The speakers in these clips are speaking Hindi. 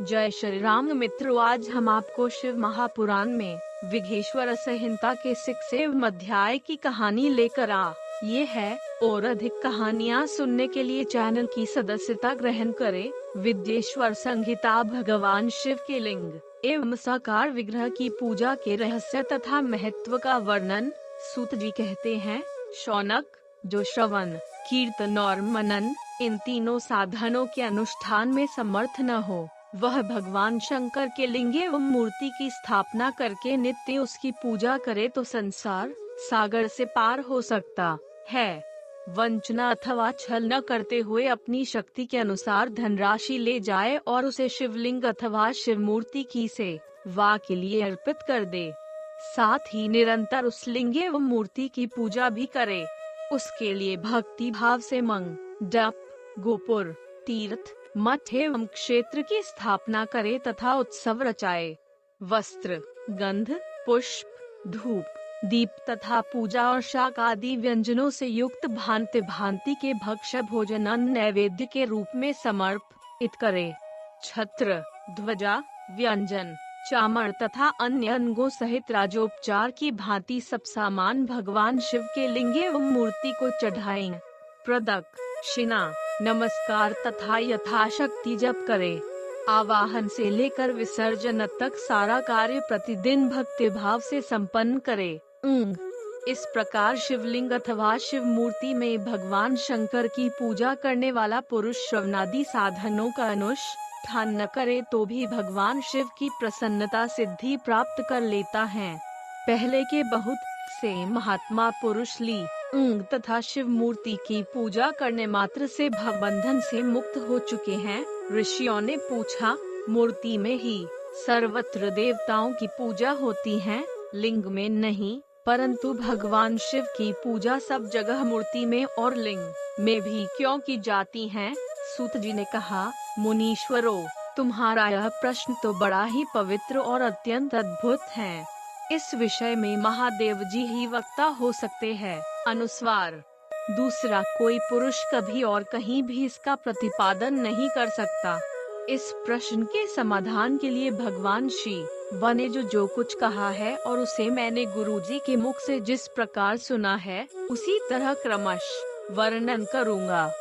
जय श्री राम मित्रों, आज हम आपको शिव महापुराण में विघ्नेश्वर संहिता के 6वें अध्याय की कहानी लेकर ये है। और अधिक कहानियाँ सुनने के लिए चैनल की सदस्यता ग्रहण करें। विघ्नेश्वर संहिता भगवान शिव के लिंग एवं साकार विग्रह की पूजा के रहस्य तथा महत्व का वर्णन। सूत जी कहते हैं, शौनक, जो श्रवण, कीर्तन और मनन इन तीनों साधनों के अनुष्ठान में समर्थ न हो, वह भगवान शंकर के लिंग एवं मूर्ति की स्थापना करके नित्य उसकी पूजा करे तो संसार सागर से पार हो सकता है। वंचना अथवा छल न करते हुए अपनी शक्ति के अनुसार धनराशि ले जाए और उसे शिवलिंग अथवा शिव मूर्ति की सेवा के लिए अर्पित कर दे। साथ ही निरंतर उस लिंग एवं मूर्ति की पूजा भी करे। उसके लिए भक्ति भाव से मंडप, गोपुर, तीर्थ, मठ एवं क्षेत्र की स्थापना करे तथा उत्सव रचाए। वस्त्र, गंध, पुष्प, धूप, दीप तथा पूजा और शाक आदि व्यंजनों से युक्त भांति भांति के भक्ष्य भोजन नैवेद्य के रूप में समर्पित करे। छत्र, ध्वजा, व्यंजन, चामर तथा अन्य अंगों सहित राजोपचार की भांति सब सामान भगवान शिव के लिंग एवं मूर्ति को चढ़ाएं। प्रदक्षिणा, नमस्कार तथा यथाशक्ति जप करे। आवाहन से लेकर विसर्जन तक सारा कार्य प्रतिदिन भक्ति भाव से संपन्न करे। इस प्रकार शिवलिंग अथवा शिव मूर्ति में भगवान शंकर की पूजा करने वाला पुरुष श्रवणादि साधनों का अनुष्ठान न करे तो भी भगवान शिव की प्रसन्नता सिद्धि प्राप्त कर लेता है। पहले के बहुत से महात्मा पुरुष लिंग तथा शिव मूर्ति की पूजा करने मात्र से भवबंधन से मुक्त हो चुके हैं। ऋषियों ने पूछा, मूर्ति में ही सर्वत्र देवताओं की पूजा होती है, लिंग में नहीं, परंतु भगवान शिव की पूजा सब जगह मूर्ति में और लिंग में भी क्यों की जाती है? सूत जी ने कहा, मुनीश्वरों, तुम्हारा यह प्रश्न तो बड़ा ही पवित्र और अत्यंत अद्भुत है। इस विषय में महादेव जी ही वक्ता हो सकते हैं। अनुस्वार, दूसरा कोई पुरुष कभी और कहीं भी इसका प्रतिपादन नहीं कर सकता। इस प्रश्न के समाधान के लिए भगवान शिव ने जो कुछ कहा है और उसे मैंने गुरुजी के मुख से जिस प्रकार सुना है, उसी तरह क्रमशः वर्णन करूंगा।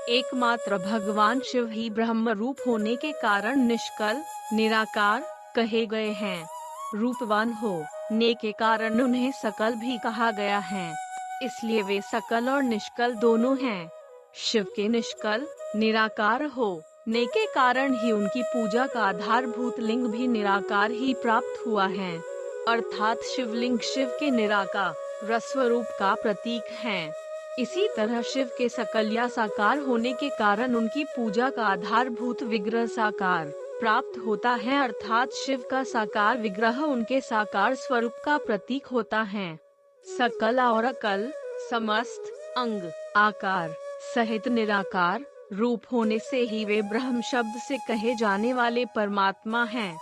एकमात्र भगवान शिव ही ब्रह्म रूप होने के कारण निष्कल, निराकार कहे गए हैं। रूपवान होने के कारण उन्हें सकल भी कहा गया है, इसलिए वे सकल और निष्कल दोनों हैं। शिव के निष्कल, निराकार होने के कारण ही उनकी पूजा का आधारभूत लिंग भी निराकार ही प्राप्त हुआ है, अर्थात शिवलिंग शिव के निराकार स्वरूप का प्रतीक है। इसी तरह शिव के सकल या साकार होने के कारण उनकी पूजा का आधारभूत विग्रह साकार प्राप्त होता है, अर्थात शिव का साकार विग्रह उनके साकार स्वरूप का प्रतीक होता है। सकल और अकल, समस्त, अंग, आकार सहित निराकार रूप होने से ही वे ब्रह्म शब्द से कहे जाने वाले परमात्मा हैं।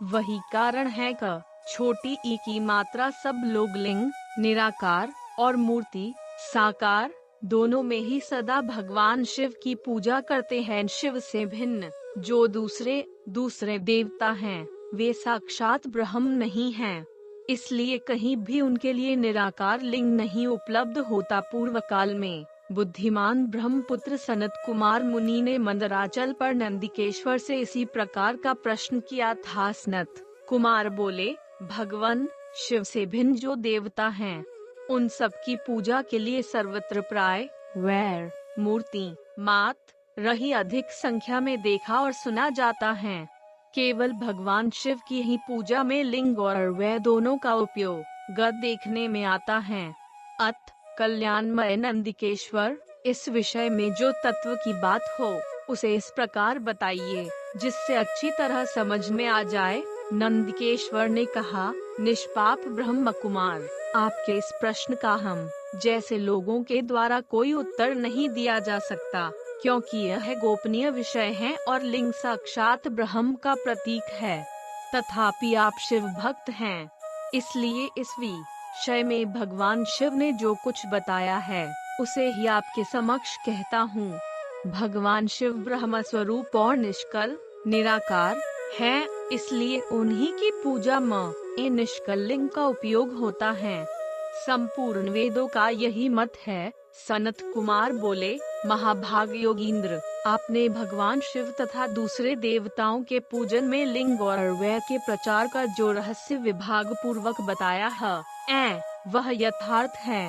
वही कारण है कि छोटी ई की मात्रा सब लोग लिंग, निराकार और मूर्ति, साकार दोनों में ही सदा भगवान शिव की पूजा करते हैं। शिव से भिन्न जो दूसरे देवता हैं, वे साक्षात ब्रह्म नहीं हैं, इसलिए कहीं भी उनके लिए निराकार लिंग नहीं उपलब्ध होता। पूर्व काल में बुद्धिमान ब्रह्मपुत्र सनत कुमार मुनि ने मंदराचल पर नंदिकेश्वर से इसी प्रकार का प्रश्न किया था। सनत कुमार बोले, भगवान शिव से भिन्न जो देवता हैं, उन सब की पूजा के लिए सर्वत्र प्राय वैर मूर्ति मात्र ही अधिक संख्या में देखा और सुना जाता है। केवल भगवान शिव की ही पूजा में लिंग और वै दोनों का उपयोग देखने में आता है। अत कल्याणमय नंदिकेश्वर, इस विषय में जो तत्व की बात हो उसे इस प्रकार बताइए जिससे अच्छी तरह समझ में आ जाए। नंदिकेश्वर ने कहा, निष्पाप ब्रह्म कुमार, आपके इस प्रश्न का हम जैसे लोगों के द्वारा कोई उत्तर नहीं दिया जा सकता, क्योंकि यह गोपनीय विषय है और लिंग साक्षात ब्रह्म का प्रतीक है। तथापि आप शिव भक्त हैं, इसलिए इस विषय में भगवान शिव ने जो कुछ बताया है उसे ही आपके समक्ष कहता हूँ। भगवान शिव ब्रह्म स्वरूप और निष्कल, निराकार, है, इसलिए उन्हीं की पूजा में ए निष्कल लिंग का उपयोग होता है। संपूर्ण वेदों का यही मत है। सनत कुमार बोले, महाभाग योगींद्र, आपने भगवान शिव तथा दूसरे देवताओं के पूजन में लिंग और अव्यय के प्रचार का जो रहस्य विभाग पूर्वक बताया है, वह यथार्थ है।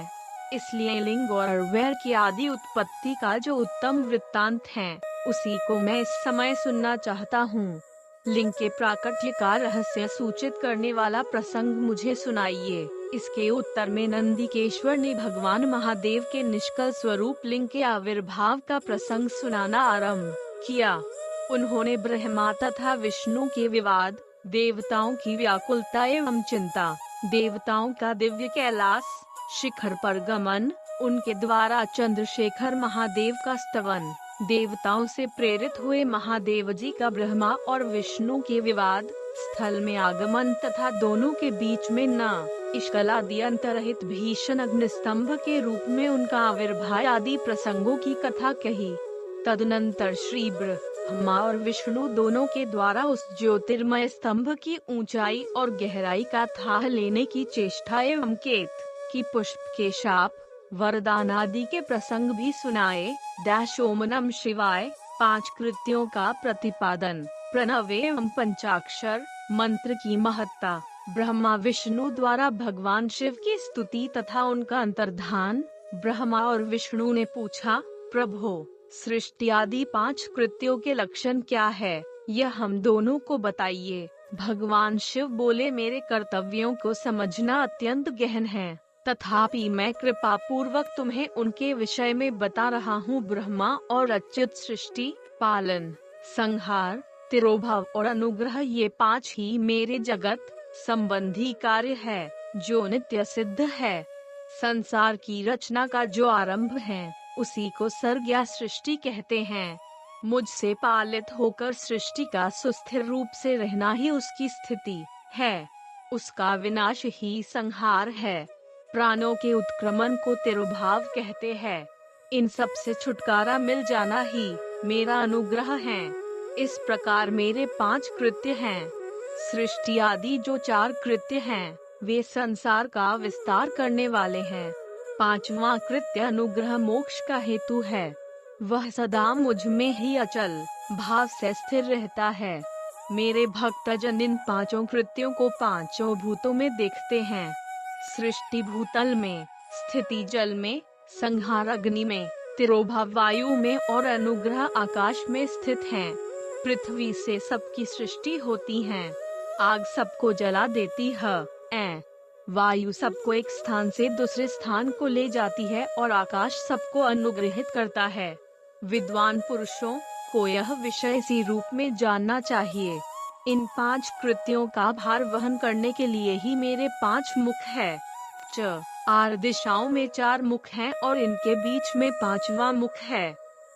इसलिए लिंग और अव्यय की आदि उत्पत्ति का जो उत्तम वृत्तांत है, उसी को मैं इस समय सुनना चाहता हूँ। लिंग के प्राकट्य का रहस्य सूचित करने वाला प्रसंग मुझे सुनाइए। इसके उत्तर में नंदिकेश्वर ने भगवान महादेव के निष्कल स्वरूप लिंग के आविर्भाव का प्रसंग सुनाना आरंभ किया। उन्होंने ब्रह्मा तथा विष्णु के विवाद, देवताओं की व्याकुलता एवं चिंता, देवताओं का दिव्य कैलाश शिखर पर गमन, उनके द्वारा चंद्रशेखर महादेव का स्तवन, देवताओं से प्रेरित हुए महादेव जी का ब्रह्मा और विष्णु के विवाद स्थल में आगमन तथा दोनों के बीच में इश्कलादि अंतरहित भीषण अग्निस्तंभ के रूप में उनका आविर्भाव आदि प्रसंगों की कथा कही। तदनंतर श्री ब्रह्मा और विष्णु दोनों के द्वारा उस ज्योतिर्मय स्तंभ की ऊंचाई और गहराई का थाह लेने की चेष्टा एवं केत की पुष्प के शाप, वरदान आदि के प्रसंग भी सुनाए। ओम नमः शिवाय 5 कृत्यों का प्रतिपादन, प्रणव एवं पंचाक्षर मंत्र की महत्ता, ब्रह्मा विष्णु द्वारा भगवान शिव की स्तुति तथा उनका अंतर्धान। ब्रह्मा और विष्णु ने पूछा, प्रभो, सृष्टि आदि 5 कृत्यों के लक्षण क्या है, यह हम दोनों को बताइए। भगवान शिव बोले, मेरे कर्तव्यों को समझना अत्यंत गहन है, तथापि मैं कृपा पूर्वक तुम्हें उनके विषय में बता रहा हूँ। ब्रह्मा और अच्युत सृष्टि, पालन, संहार, तिरोभाव और अनुग्रह, ये 5 ही मेरे जगत संबंधी कार्य है जो नित्य सिद्ध है। संसार की रचना का जो आरंभ है, उसी को सर्ग या सृष्टि कहते हैं। मुझसे पालित होकर सृष्टि का सुस्थिर रूप से रहना ही उसकी स्थिति है, उसका विनाश ही संहार है। प्राणों के उत्क्रमण को तिरोभाव कहते हैं। इन सब से छुटकारा मिल जाना ही मेरा अनुग्रह है। इस प्रकार मेरे 5 कृत्य हैं। सृष्टि आदि जो 4 कृत्य हैं, वे संसार का विस्तार करने वाले हैं। 5वां कृत्य अनुग्रह मोक्ष का हेतु है। वह सदा मुझ में ही अचल भाव से स्थिर रहता है। मेरे भक्तजन इन 5 कृत्यों को 5 भूतों में देखते हैं। सृष्टि भूतल में, स्थिति जल में, संहार अग्नि में, तिरोभाव वायु में और अनुग्रह आकाश में स्थित हैं। पृथ्वी से सबकी सृष्टि होती है। आग सबको जला देती है, वायु सबको एक स्थान से दूसरे स्थान को ले जाती है और आकाश सबको अनुग्रहित करता है। विद्वान पुरुषों को यह विषय इसी रूप में जानना चाहिए। इन 5 कृत्यों का भार वहन करने के लिए ही मेरे 5 मुख है। 4 दिशाओं में 4 मुख हैं और इनके बीच में 5वां मुख है।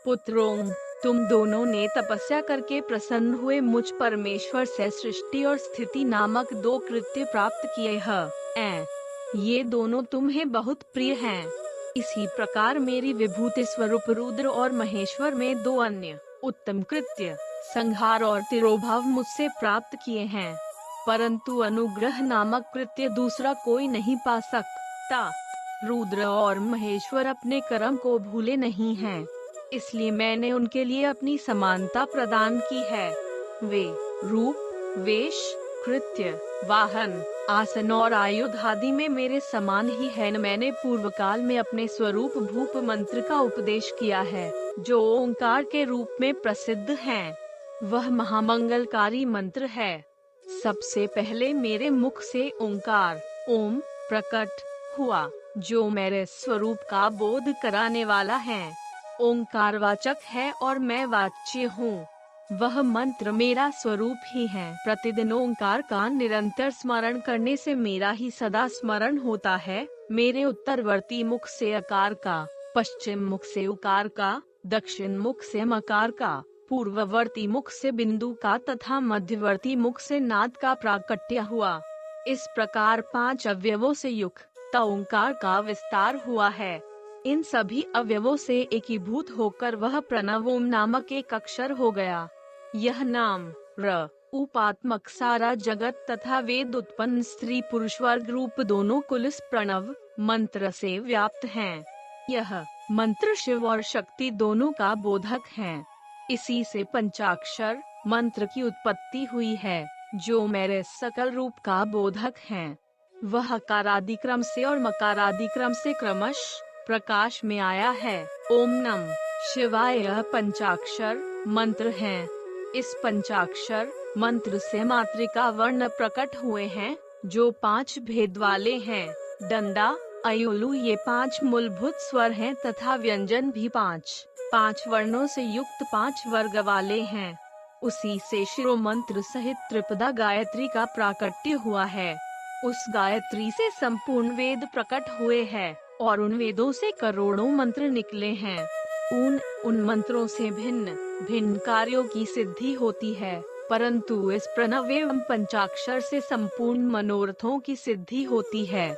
पुत्रों, तुम दोनों ने तपस्या करके प्रसन्न हुए मुझ परमेश्वर से सृष्टि और स्थिति नामक 2 कृत्य प्राप्त किए हैं। ये दोनों तुम्हें बहुत प्रिय हैं। इसी प्रकार मेरी विभूति स्वरूप रुद्र और महेश्वर में 2 अन्य उत्तम कृत्य, संहार और तिरोभाव मुझसे प्राप्त किए हैं, परंतु अनुग्रह नामक कृत्य दूसरा कोई नहीं पा सकता। रुद्र और महेश्वर अपने कर्म को भूले नहीं हैं, इसलिए मैंने उनके लिए अपनी समानता प्रदान की है। वे रूप, वेश, कृत्य, वाहन, आसन और आयुध आदि में मेरे समान ही है। मैंने पूर्व काल में अपने स्वरूप भूप मंत्र का उपदेश किया है, जो ओंकार के रूप में प्रसिद्ध है। वह महामंगलकारी मंत्र है। सबसे पहले मेरे मुख से ओंकार ओम प्रकट हुआ, जो मेरे स्वरूप का बोध कराने वाला है। ओंकार वाचक है और मैं वाच्य हूँ। वह मंत्र मेरा स्वरूप ही है। प्रतिदिन ओंकार का निरंतर स्मरण करने से मेरा ही सदा स्मरण होता है। मेरे उत्तरवर्ती मुख से अकार का, पश्चिम मुख से उकार का, दक्षिण मुख से मकार का, पूर्ववर्ती मुख से बिंदु का तथा मध्यवर्ती मुख से नाद का प्राकट्य हुआ। इस प्रकार 5 अवयवों से युक्त ओंकार का विस्तार हुआ है। इन सभी अवयवों से एकीभूत होकर वह प्रणव ओम नामक एक अक्षर हो गया। यह नाम र, उपात्मक सारा जगत तथा वेद उत्पन्न स्त्री पुरुष वर्ग रूप दोनों कुल इस प्रणव मंत्र से व्याप्त हैं। यह मंत्र शिव और शक्ति दोनों का बोधक है। इसी से पंचाक्षर मंत्र की उत्पत्ति हुई है, जो मेरे सकल रूप का बोधक है। वह हकारादि क्रम से और मकारादि क्रम से क्रमश प्रकाश में आया है। ओम नमः शिवाय यह पंचाक्षर मंत्र है। इस पंचाक्षर मंत्र से मातृका वर्ण प्रकट हुए हैं, जो 5 भेद वाले हैं। डंडा अयुलु ये 5 मूलभूत स्वर हैं तथा व्यंजन भी 5 वर्णों से युक्त 5 वर्ग वाले हैं। उसी से शिरो मंत्र सहित त्रिपदा गायत्री का प्राकट्य हुआ है। उस गायत्री से संपूर्ण वेद प्रकट हुए हैं और उन वेदों से करोड़ों मंत्र निकले हैं। उन मंत्रों से भिन्न भिन्न कार्यों की सिद्धि होती है, परंतु इस प्रणव एवं पंचाक्षर से संपूर्ण मनोरथों की सिद्धि होती है।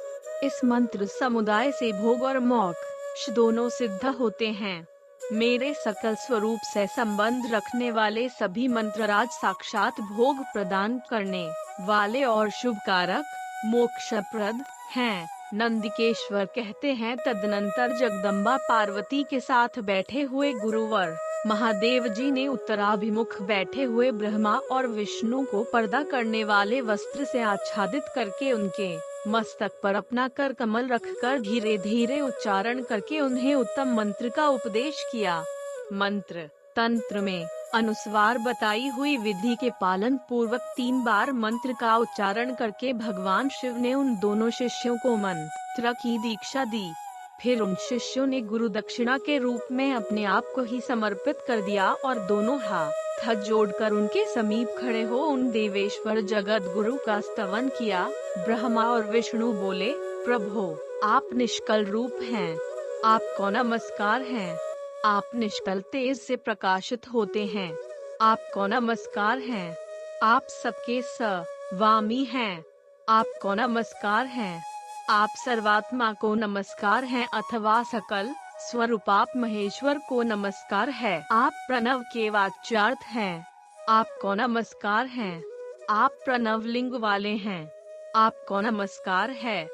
इस मंत्र समुदाय से भोग और मोक्ष दोनों सिद्ध होते हैं। मेरे सकल स्वरूप से संबंध रखने वाले सभी मंत्रराज साक्षात भोग प्रदान करने वाले और शुभकारक मोक्षप्रद हैं। नंदिकेश्वर कहते हैं, तदनंतर जगदम्बा पार्वती के साथ बैठे हुए गुरुवर महादेव जी ने उत्तराभिमुख बैठे हुए ब्रह्मा और विष्णु को पर्दा करने वाले वस्त्र से आच्छादित करके उनके मस्तक पर अपना कर कमल रखकर धीरे धीरे उच्चारण करके उन्हें उत्तम मंत्र का उपदेश किया। मंत्र तंत्र में अनुस्वार बताई हुई विधि के पालन पूर्वक 3 बार मंत्र का उच्चारण करके भगवान शिव ने उन दोनों शिष्यों को मंत्र की दीक्षा दी। फिर उन शिष्यों ने गुरु दक्षिणा के रूप में अपने आप को ही समर्पित कर दिया और दोनों हाथ जोड़कर उनके समीप खड़े हो उन देवेश्वर जगत गुरु का स्तवन किया। ब्रह्मा और विष्णु बोले, प्रभो आप निष्कल रूप हैं, आपको नमस्कार है। आप निष्कल तेज से प्रकाशित होते हैं, आपको नमस्कार है। आप सबके स्वामी हैं, आपको नमस्कार है। आप सर्वात्मा को नमस्कार हैं अथवा सकल स्वरूपाप महेश्वर को नमस्कार है। आप प्रणव के वाच्यार्थ हैं, आपको नमस्कार है। आप प्रणव लिंग वाले हैं, आपको नमस्कार है।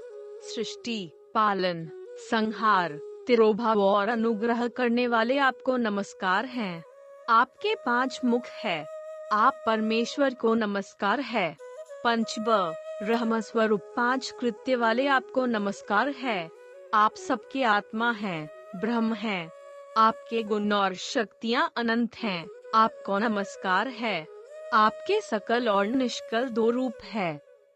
सृष्टि पालन संहार तिरोभाव और अनुग्रह करने वाले आपको नमस्कार हैं। आपके 5 मुख है, आप परमेश्वर को नमस्कार है। ब्रह्म स्वरूप 5 कृत्य वाले आपको नमस्कार है। आप सबके आत्मा हैं, ब्रह्म हैं। आपके गुण और शक्तियाँ अनंत हैं, आपको नमस्कार है। आपके सकल और निष्कल 2 रूप है।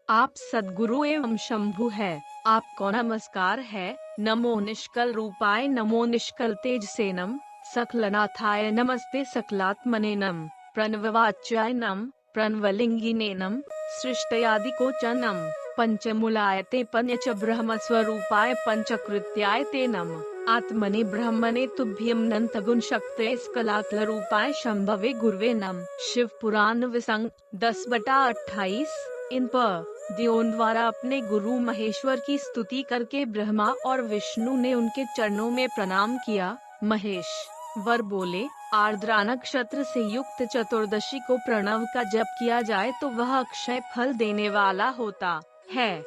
आप सद्गुरु एवं शंभु है, आपको नमस्कार है। नमो निष्कल रूपाय नमो निष्कल तेज से नम सकलनाथाय नमस्ते सकलात्मने नम प्रणववाच्याय नम प्रणवलिंगिने नम सृष्टयादि को च नम पंचमूलायते पंच ब्रह्म स्वरूपाय पंचकृत्याय ते नम आत्मने ब्रह्मणे तुभ्यं नंत गुण शक्ते स्कलाकल रूपाय शंभवे गुरुवे नम। शिव पुराण विसंग 10/28। इन दियों द्वारा अपने गुरु महेश्वर की स्तुति करके ब्रह्मा और विष्णु ने उनके चरणों में प्रणाम किया। महेश वर बोले, आर्द्रा नक्षत्र से युक्त चतुर्दशी को प्रणव का जप किया जाए तो वह अक्षय फल देने वाला होता है।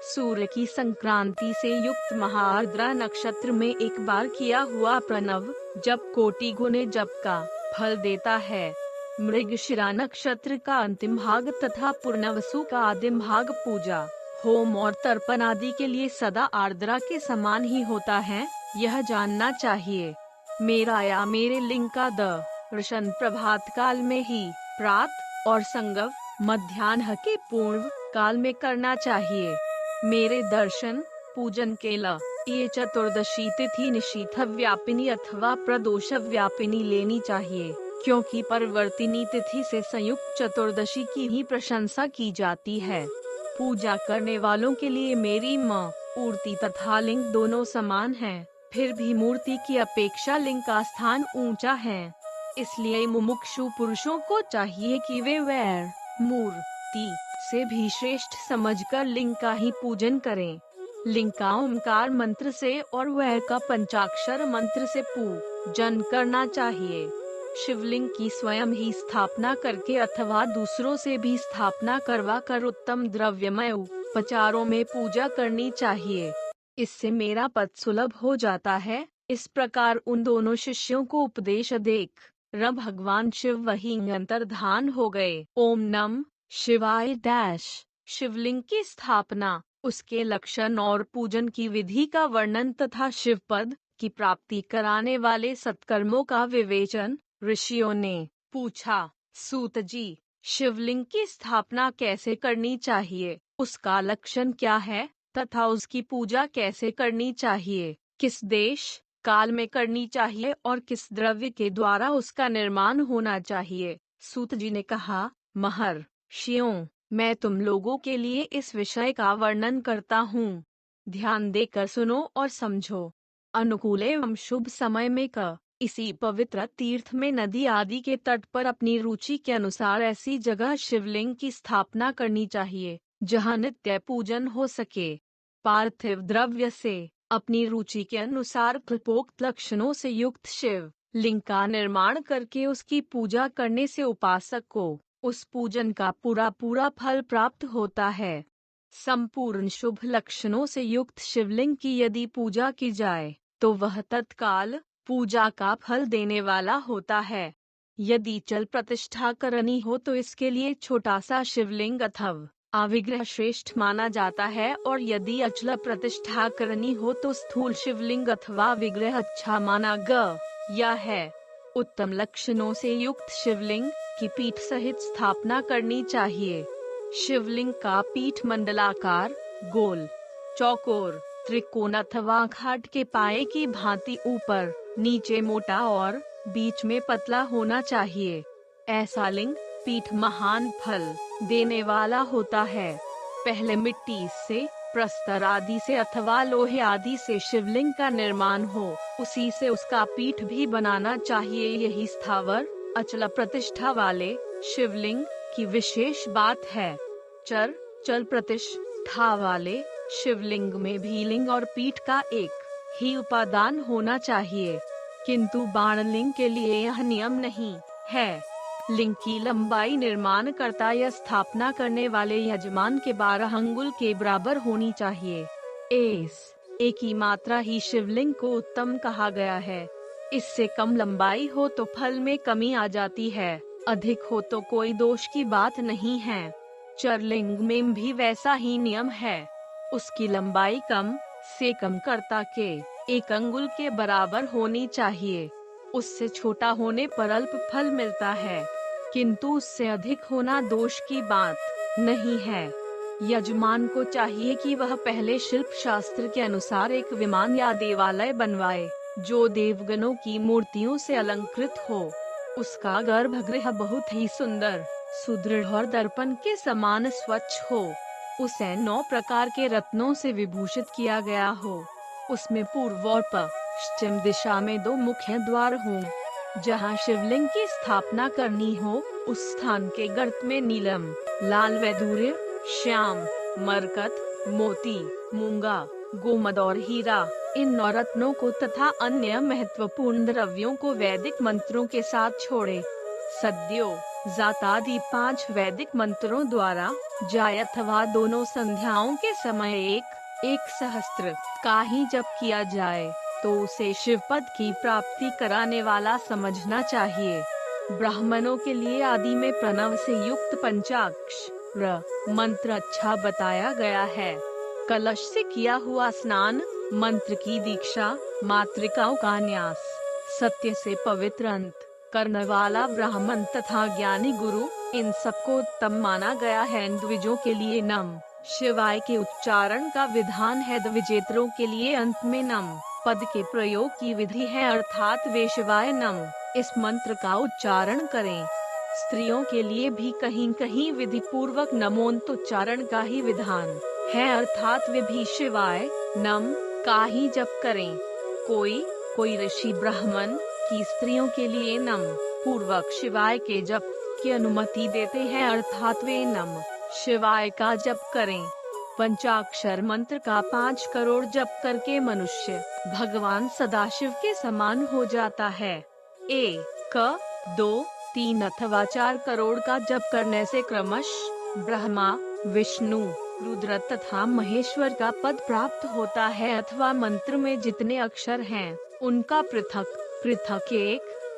सूर्य की संक्रांति से युक्त महाआर्द्रा नक्षत्र में एक बार किया हुआ प्रणव जप कोटि गुने जप का फल देता है। मृगशिरा नक्षत्र का अंतिम भाग तथा पूर्णवसु का आदिम भाग पूजा होम और तर्पण आदि के लिए सदा आर्द्रा के समान ही होता है, यह जानना चाहिए। मेरा या मेरे लिंग का दर्शन प्रभात काल में ही प्रात और संगव मध्याह्न के पूर्व काल में करना चाहिए। मेरे दर्शन पूजन के लिए चतुर्दशी तिथि निशीथ व्यापिनी अथवा प्रदोष व्यापिनी लेनी चाहिए, क्योंकि परिवर्तिनी तिथि से संयुक्त चतुर्दशी की ही प्रशंसा की जाती है। पूजा करने वालों के लिए मेरी मूर्ति तथा लिंग दोनों समान हैं, फिर भी मूर्ति की अपेक्षा लिंग का स्थान ऊंचा है। इसलिए मुमुक्षु पुरुषों को चाहिए कि वे वैर मूर्ति से भी श्रेष्ठ समझकर लिंग का ही पूजन करें। लिंग का ओमकार मंत्र से और वैर का पंचाक्षर मंत्र से पूजन करना चाहिए। शिवलिंग की स्वयं ही स्थापना करके अथवा दूसरों से भी स्थापना करवा कर उत्तम द्रव्यमय उपचारों में पूजा करनी चाहिए। इससे मेरा पद सुलभ हो जाता है। इस प्रकार उन दोनों शिष्यों को उपदेश देख र भगवान शिव वहीं अंतर्धान हो गए। ओम नम शिवाय डैश। शिवलिंग की स्थापना, उसके लक्षण और पूजन की विधि का वर्णन तथा शिव पद की प्राप्ति कराने वाले सत्कर्मों का विवेचन ऋषियों ने पूछा। सूत जी, शिवलिंग की स्थापना कैसे करनी चाहिए, उसका लक्षण क्या है तथा उसकी पूजा कैसे करनी चाहिए, किस देश काल में करनी चाहिए और किस द्रव्य के द्वारा उसका निर्माण होना चाहिए। सूत जी ने कहा, महर्षियों, मैं तुम लोगों के लिए इस विषय का वर्णन करता हूँ। ध्यान देकर सुनो और समझो। अनुकूल एवं शुभ समय में इसी पवित्र तीर्थ में नदी आदि के तट पर अपनी रुचि के अनुसार ऐसी जगह शिवलिंग की स्थापना करनी चाहिए जहाँ नित्य पूजन हो सके। पार्थिव द्रव्य से अपनी रुचि के अनुसार प्रपोक्त लक्षणों से युक्त शिव लिंग का निर्माण करके उसकी पूजा करने से उपासक को उस पूजन का पूरा पूरा फल प्राप्त होता है। संपूर्ण शुभ लक्षणों से युक्त शिवलिंग की यदि पूजा की जाए तो वह तत्काल पूजा का फल देने वाला होता है। यदि चल प्रतिष्ठा करनी हो तो इसके लिए छोटा सा शिवलिंग अथवा विग्रह श्रेष्ठ माना जाता है, और यदि अचल प्रतिष्ठा करनी हो तो स्थूल शिवलिंग अथवा विग्रह अच्छा माना गया है। उत्तम लक्षणों से युक्त शिवलिंग की पीठ सहित स्थापना करनी चाहिए। शिवलिंग का पीठ मंडलाकार, गोल, चौकोर, त्रिकोण अथवा खाट के पाए की भांति ऊपर नीचे मोटा और बीच में पतला होना चाहिए। ऐसा लिंग पीठ महान फल देने वाला होता है। पहले मिट्टी से, प्रस्तर आदि से अथवा लोहे आदि से शिवलिंग का निर्माण हो, उसी से उसका पीठ भी बनाना चाहिए। यही स्थावर अचल प्रतिष्ठा वाले शिवलिंग की विशेष बात है। चल प्रतिष्ठा वाले शिवलिंग में भी लिंग और पीठ का एक ही उपादान होना चाहिए, किंतु बाणलिंग के लिए यह नियम नहीं है। लिंग की लंबाई निर्माण करता या स्थापना करने वाले यजमान के 12 अंगुल के बराबर होनी चाहिए। एक ही मात्रा ही शिवलिंग को उत्तम कहा गया है। इससे कम लंबाई हो तो फल में कमी आ जाती है, अधिक हो तो कोई दोष की बात नहीं है। चरलिंग में भी वैसा ही नियम है। उसकी लंबाई कम से कम कर्ता के 1 अंगुल के बराबर होनी चाहिए। उससे छोटा होने पर अल्प फल मिलता है, किंतु उससे अधिक होना दोष की बात नहीं है। यजमान को चाहिए कि वह पहले शिल्प शास्त्र के अनुसार एक विमान या देवालय बनवाए जो देवगणों की मूर्तियों से अलंकृत हो। उसका गर्भगृह बहुत ही सुंदर, सुदृढ़ और दर्पण के समान स्वच्छ हो। उसे 9 प्रकार के रत्नों से विभूषित किया गया हो। उसमें पूर्व और पश्चिम दिशा में 2 मुख्य द्वार हों। जहाँ शिवलिंग की स्थापना करनी हो उस स्थान के गर्त में नीलम, लाल वैदूर्य, श्याम, मरकत, मोती, मूंगा, गोमद और हीरा, इन 9 रत्नों को तथा अन्य महत्वपूर्ण द्रव्यों को वैदिक मंत्रों के साथ छोड़े। सद्यो जात आदि 5 वैदिक मंत्रों द्वारा जाय अथवा दोनों संध्याओं के समय एक सहस्त्र का ही जप किया जाए तो उसे शिवपद की प्राप्ति कराने वाला समझना चाहिए। ब्राह्मणों के लिए आदि में प्रणव से युक्त पंचाक्षर मंत्र अच्छा बताया गया है। कलश से किया हुआ स्नान, मंत्र की दीक्षा, मातृकाओं का न्यास, सत्य से पवित्र अंत करने वाला ब्राह्मण तथा ज्ञानी गुरु, इन सबको उत्तम माना गया है। द्विजों के लिए नम शिवाय के उच्चारण का विधान है। द्विजेतरों के लिए अंत में नम पद के प्रयोग की विधि है, अर्थात वे शिवाय नम इस मंत्र का उच्चारण करें। स्त्रियों के लिए भी कहीं कहीं विधि पूर्वक नमोन्त उच्चारण का ही विधान है, अर्थात वे भी शिवाय नम का ही जप करें। कोई ऋषि ब्राह्मण की स्त्रियों के लिए नम पूर्वक शिवाय के जप की अनुमति देते हैं, अर्थात वे नम शिवाय का जप करें। पंचाक्षर मंत्र का 5 करोड़ जप करके मनुष्य भगवान सदाशिव के समान हो जाता है। 2, 3 अथवा 4 करोड़ का जप करने से क्रमशः ब्रह्मा, विष्णु, रुद्र तथा महेश्वर का पद प्राप्त होता है, अथवा मंत्र में जितने अक्षर हैं उनका पृथक पृथक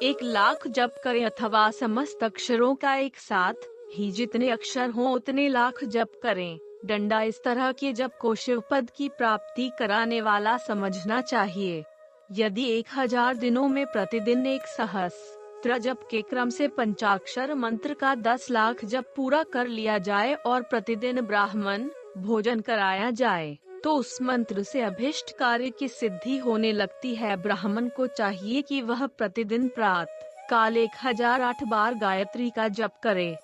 1 लाख जप करें, अथवा समस्त अक्षरों का एक साथ ही जितने अक्षर हों उतने लाख जप करें। डंडा इस तरह के जप को शिव पद की प्राप्ति कराने वाला समझना चाहिए। यदि 1000 दिनों में प्रतिदिन 1 सहस्त्र जप के क्रम से पंचाक्षर मंत्र का 10 लाख जप पूरा कर लिया जाए और प्रतिदिन ब्राह्मण भोजन कराया जाए तो उस मंत्र से अभिष्ट कार्य की सिद्धि होने लगती है। ब्राह्मण को चाहिए कि वह प्रतिदिन प्रातः काल 1008 बार गायत्री का जप करे।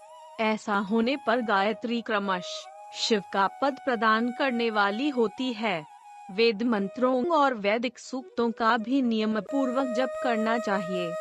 ऐसा होने पर गायत्री क्रमशः शिव का पद प्रदान करने वाली होती है। वेद मंत्रों और वैदिक सूक्तों का भी नियम पूर्वक जप करना चाहिए।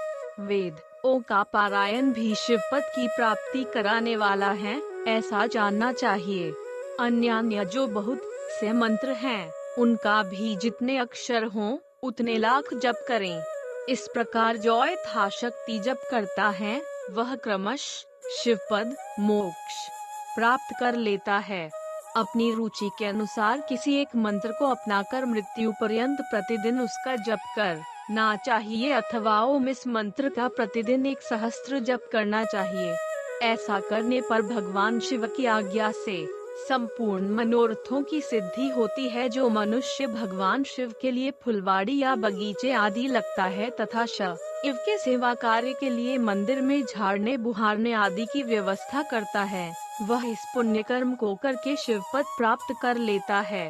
वेदों का पारायण भी शिव पद की प्राप्ति कराने वाला है, ऐसा जानना चाहिए। अन्य जो बहुत से मंत्र हैं, उनका भी जितने अक्षर हों उतने लाख जप करें। इस प्रकार जो यथाशक्ति जप करता है वह क्रमशः शिव पद मोक्ष प्राप्त कर लेता है। अपनी रुचि के अनुसार किसी एक मंत्र को अपनाकर मृत्यु पर्यंत प्रतिदिन उसका जप करना चाहिए, अथवा इस मंत्र का प्रतिदिन 1 सहस्त्र जप करना चाहिए। ऐसा करने पर भगवान शिव की आज्ञा से संपूर्ण मनोरथों की सिद्धि होती है। जो मनुष्य भगवान शिव के लिए फुलवाड़ी या बगीचे आदि लगता है तथा शिव के सेवा कार्य के लिए मंदिर में झाड़ने बुहारने आदि की व्यवस्था करता है, वह इस पुण्य कर्म को करके शिव पद प्राप्त कर लेता है।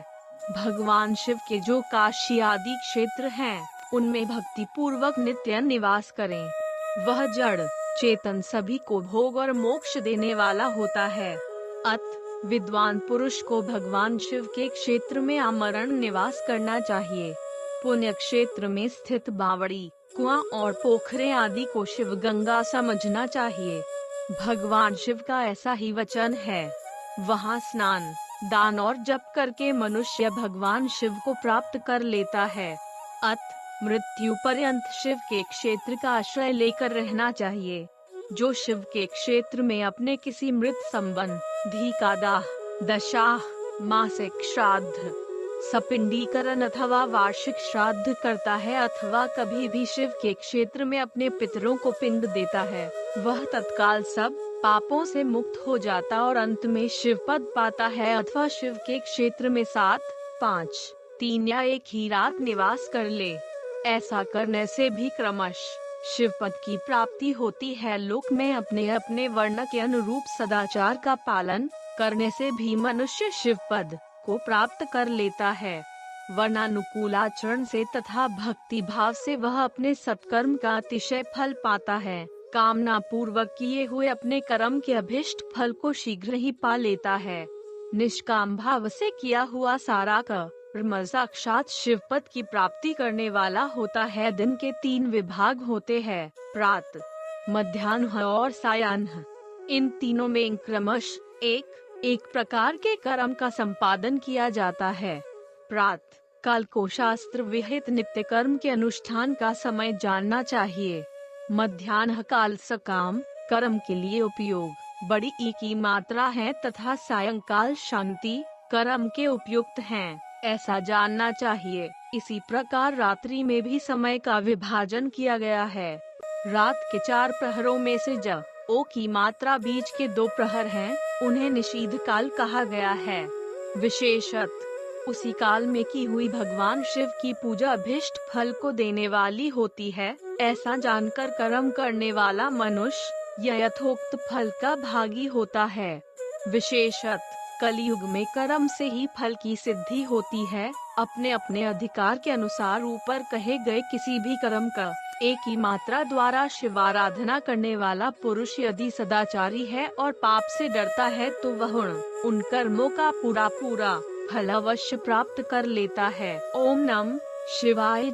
भगवान शिव के जो काशी आदि क्षेत्र हैं, उनमें भक्ति पूर्वक नित्य निवास करें। वह जड़ चेतन सभी को भोग और मोक्ष देने वाला होता है। अत विद्वान पुरुष को भगवान शिव के क्षेत्र में आमरण निवास करना चाहिए। पुण्य क्षेत्र में स्थित बावड़ी, कुआं और पोखरे आदि को शिव गंगा समझना चाहिए। भगवान शिव का ऐसा ही वचन है, वहां स्नान, दान और जप करके मनुष्य भगवान शिव को प्राप्त कर लेता है। अत मृत्यु पर्यंत शिव के क्षेत्र का आश्रय लेकर रहना चाहिए। जो शिव के क्षेत्र में अपने किसी मृत संबंधी का दाह, दशाह, मासिक श्राद्ध, सपिंडीकरण अथवा वार्षिक श्राद्ध करता है, अथवा कभी भी शिव के क्षेत्र में अपने पितरों को पिंड देता है, वह तत्काल सब पापों से मुक्त हो जाता और अंत में शिव पद पाता है। अथवा शिव के क्षेत्र में 7, 5, 3 या 1 ही रात निवास कर ले। ऐसा करने से भी क्रमशः शिव पद की प्राप्ति होती है। लोक में अपने अपने वर्ण के अनुरूप सदाचार का पालन करने से भी मनुष्य शिव पद को प्राप्त कर लेता है। वर्णानुकूल आचरण से तथा भक्ति भाव से वह अपने सत्कर्म का अतिशय फल पाता है। कामना पूर्वक किए हुए अपने कर्म के अभिष्ट फल को शीघ्र ही पा लेता है। निष्काम भाव से किया हुआ सारा कर्म साक्षात शिव पद की प्राप्ति करने वाला होता है। दिन के 3 विभाग होते हैं, प्रातः, मध्याह्न और सायाह्न। इन तीनों में क्रमशः एक प्रकार के कर्म का संपादन किया जाता है। प्रातः काल को शास्त्र विहित नित्य कर्म के अनुष्ठान का समय जानना चाहिए। मध्याह्न काल सकाम कर्म के लिए उपयोग बड़ी ई की मात्रा है तथा सायंकाल शांति कर्म के उपयुक्त हैं, ऐसा जानना चाहिए। इसी प्रकार रात्रि में भी समय का विभाजन किया गया है। रात के 4 प्रहरों में से ओ की मात्रा बीच के 2 प्रहर हैं, उन्हें निषीध काल कहा गया है। विशेषत उसी काल में की हुई भगवान शिव की पूजा अभिष्ट फल को देने वाली होती है। ऐसा जानकर कर्म करने वाला मनुष्य यथोक्त फल का भागी होता है। विशेषत कलयुग में कर्म से ही फल की सिद्धि होती है। अपने अपने अधिकार के अनुसार ऊपर कहे गए किसी भी कर्म का एक ही मात्रा द्वारा शिवाराधना करने वाला पुरुष यदि सदाचारी है और पाप से डरता है तो वह उन कर्मों का पूरा फल अवश्य प्राप्त कर लेता है। ओम नमः शिवाय।